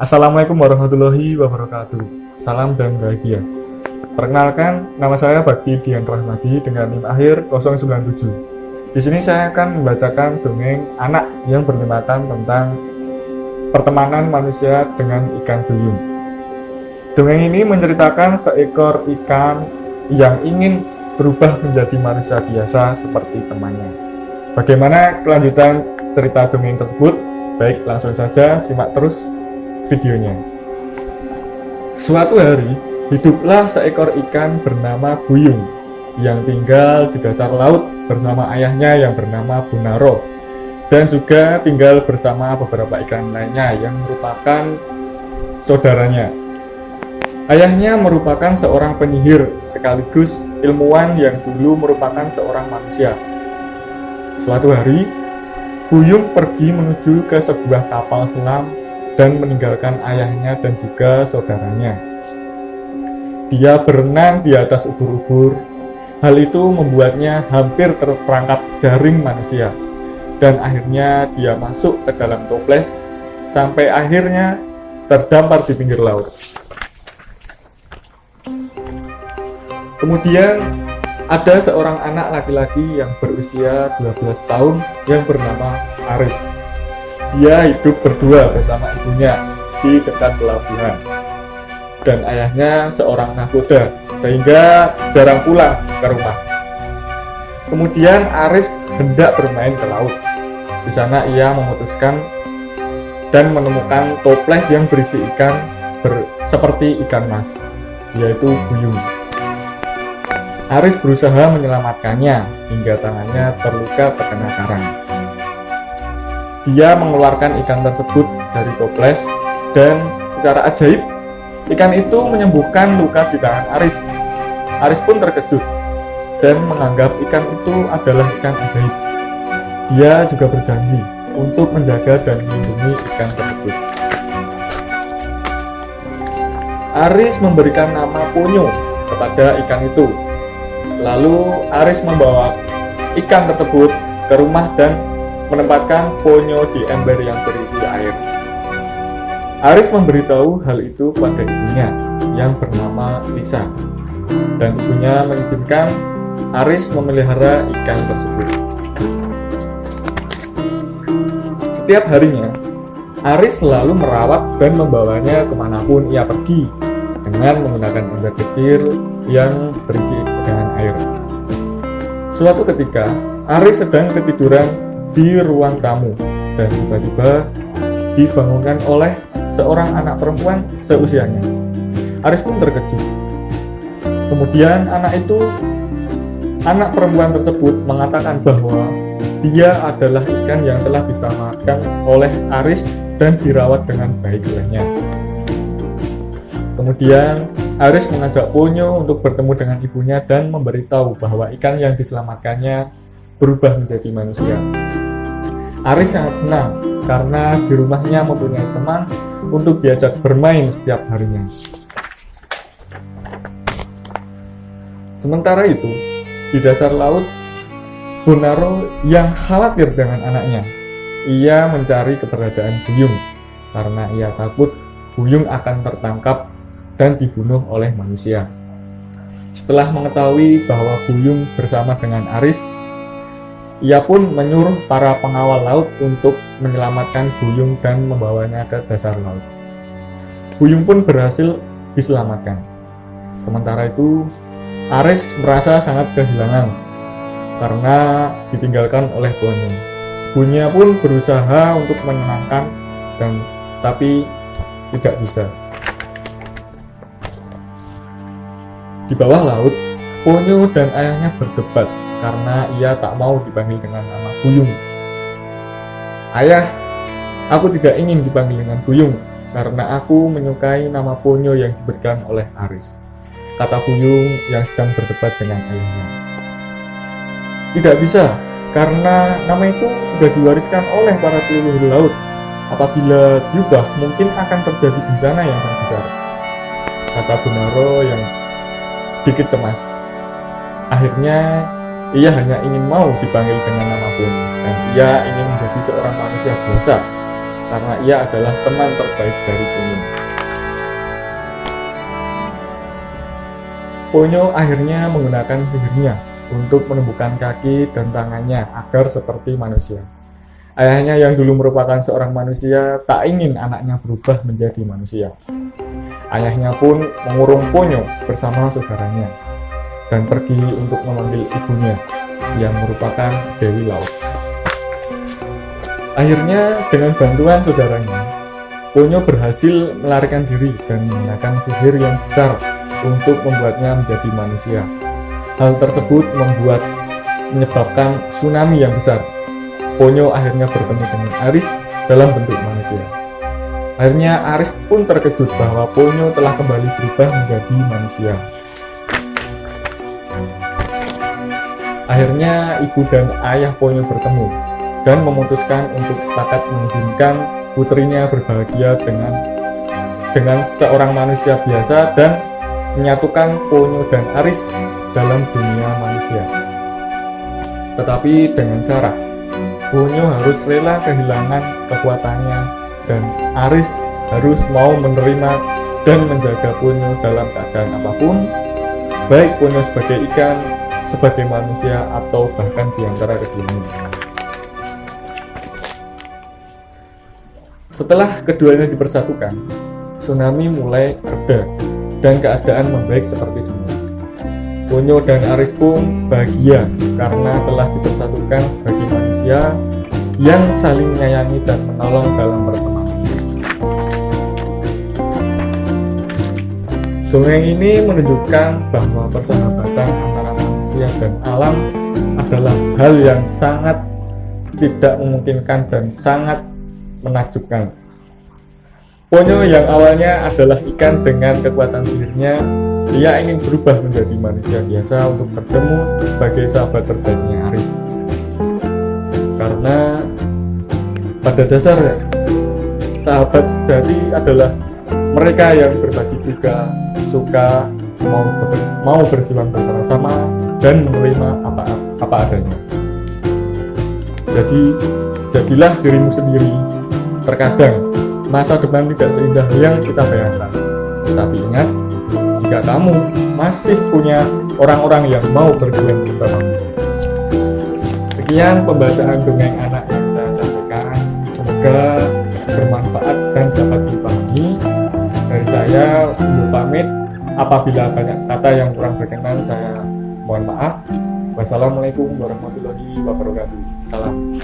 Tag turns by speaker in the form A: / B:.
A: Assalamualaikum warahmatullahi wabarakatuh. Salam dan bahagia. Perkenalkan, nama saya Bakti Dian Rahmadi dengan NIM akhir 097. Di sini saya akan membacakan dongeng anak yang bertematan tentang pertemanan manusia dengan ikan duyung. Dongeng ini menceritakan seekor ikan yang ingin berubah menjadi manusia biasa seperti temannya. Bagaimana kelanjutan cerita dongeng tersebut? Baik, langsung saja simak terus videonya. Suatu hari, hiduplah seekor ikan bernama Buyung yang tinggal di dasar laut bersama ayahnya yang bernama Bunaro, dan juga tinggal bersama beberapa ikan lainnya yang merupakan saudaranya. Ayahnya merupakan seorang penyihir sekaligus ilmuwan yang dulu merupakan seorang manusia. Suatu hari, Buyung pergi menuju ke sebuah kapal selam dan meninggalkan ayahnya dan juga saudaranya. Dia berenang di atas ubur-ubur. Hal itu membuatnya hampir terperangkap jaring manusia. Dan akhirnya dia masuk ke dalam toples sampai akhirnya terdampar di pinggir laut. Kemudian ada seorang anak laki-laki yang berusia 12 tahun yang bernama Aris. Dia hidup berdua bersama ibunya di dekat pelabuhan. Dan ayahnya seorang nahkoda, sehingga jarang pulang ke rumah. Kemudian Aris hendak bermain ke laut. Di sana ia memutuskan dan menemukan toples yang berisi ikan seperti ikan mas, yaitu Buyung. Aris berusaha menyelamatkannya hingga tangannya terluka terkena karang. Dia mengeluarkan ikan tersebut dari toples dan secara ajaib ikan itu menyembuhkan luka di tangan Aris. Aris pun terkejut dan menganggap ikan itu adalah ikan ajaib. Dia juga berjanji untuk menjaga dan melindungi ikan tersebut. Aris memberikan nama Ponyo kepada ikan itu. Lalu Aris membawa ikan tersebut ke rumah dan menempatkan Ponyo di ember yang berisi air. Aris memberitahu hal itu pada ibunya yang bernama Lisa, dan ibunya mengizinkan Aris memelihara ikan tersebut. Setiap harinya, Aris selalu merawat dan membawanya kemanapun ia pergi dengan menggunakan ember kecil yang berisi dengan air. Suatu ketika, Aris sedang ketiduran di ruang tamu dan tiba-tiba dibangunkan oleh seorang anak perempuan seusianya. Aris pun terkejut. Kemudian anak perempuan tersebut mengatakan bahwa dia adalah ikan yang telah diselamatkan oleh Aris dan dirawat dengan baik olehnya. Kemudian Aris mengajak Ponyo untuk bertemu dengan ibunya dan memberitahu bahwa ikan yang diselamatkannya berubah menjadi manusia. Aris sangat senang karena di rumahnya mempunyai teman untuk diajak bermain setiap harinya. Sementara itu, di dasar laut, Bunaro yang khawatir dengan anaknya. Ia mencari keberadaan Buyung karena ia takut Buyung akan tertangkap dan dibunuh oleh manusia. Setelah mengetahui bahwa Buyung bersama dengan Aris, ia pun menyuruh para pengawal laut untuk menyelamatkan Buyung dan membawanya ke dasar laut. Buyung pun berhasil diselamatkan. Sementara itu, Aris merasa sangat kehilangan karena ditinggalkan oleh Ponyo. Ponyo pun berusaha untuk menenangkan tapi tidak bisa. Di bawah laut, Ponyo dan ayahnya berdebat karena ia tak mau dipanggil dengan nama Buyung. "Ayah, aku tidak ingin dipanggil dengan Buyung karena aku menyukai nama Ponyo yang diberikan oleh Aris," kata Buyung yang sedang berdebat dengan ayahnya. "Tidak bisa, karena nama itu sudah diwariskan oleh para leluhur laut. Apabila diubah, mungkin akan terjadi bencana yang sangat besar," kata Bunaro yang sedikit cemas. Akhirnya, ia hanya ingin mau dipanggil dengan nama Ponyo, dan ia ingin menjadi seorang manusia biasa. karena ia adalah teman terbaik dari Ponyo. Ponyo akhirnya menggunakan sihirnya untuk menumbuhkan kaki dan tangannya agar seperti manusia. Ayahnya yang dulu merupakan seorang manusia tak ingin anaknya berubah menjadi manusia. Ayahnya pun mengurung Ponyo bersama saudaranya dan pergi untuk memanggil ibunya yang merupakan Dewi Laut. Akhirnya dengan bantuan saudaranya, Ponyo berhasil melarikan diri dan menggunakan sihir yang besar untuk membuatnya menjadi manusia. Hal tersebut menyebabkan tsunami yang besar. Ponyo akhirnya bertemu dengan Aris dalam bentuk manusia. Akhirnya Aris pun terkejut bahwa Ponyo telah kembali berubah menjadi manusia. Akhirnya ibu dan ayah Ponyo bertemu dan memutuskan untuk sepakat mengizinkan putrinya berbahagia dengan seorang manusia biasa dan menyatukan Ponyo dan Aris dalam dunia manusia. Tetapi dengan syarat, Ponyo harus rela kehilangan kekuatannya dan Aris harus mau menerima dan menjaga Ponyo dalam keadaan apapun, baik Ponyo sebagai ikan, sebagai manusia, atau bahkan di antara keduanya. Setelah keduanya dipersatukan, tsunami mulai reda dan keadaan membaik seperti semula. Ponyo dan Aris pun bahagia karena telah dipersatukan sebagai manusia yang saling menyayangi dan menolong dalam pertemanan. Dongeng ini menunjukkan bahwa persahabatan antara manusia dan alam adalah hal yang sangat tidak memungkinkan dan sangat menakjubkan. Ponyo yang awalnya adalah ikan dengan kekuatan sihirnya, ia ingin berubah menjadi manusia biasa untuk bertemu sebagai sahabat terbaiknya Aris. Karena pada dasarnya, sahabat sejati adalah mereka yang berbagi juga, suka, mau berjuang bersama-sama, dan menerima apa adanya. Jadi, jadilah dirimu sendiri. Terkadang masa depan tidak seindah yang kita bayangkan. Tapi ingat, jika kamu masih punya orang-orang yang mau berjuang bersamamu. Sekian pembacaan dongeng anak yang saya sampaikan. Semoga bermanfaat dan dapat dipahami. Dari saya, undur pamit. Apabila banyak kata yang kurang berkenan, saya mohon maaf. Wassalamualaikum warahmatullahi wabarakatuh. Salam.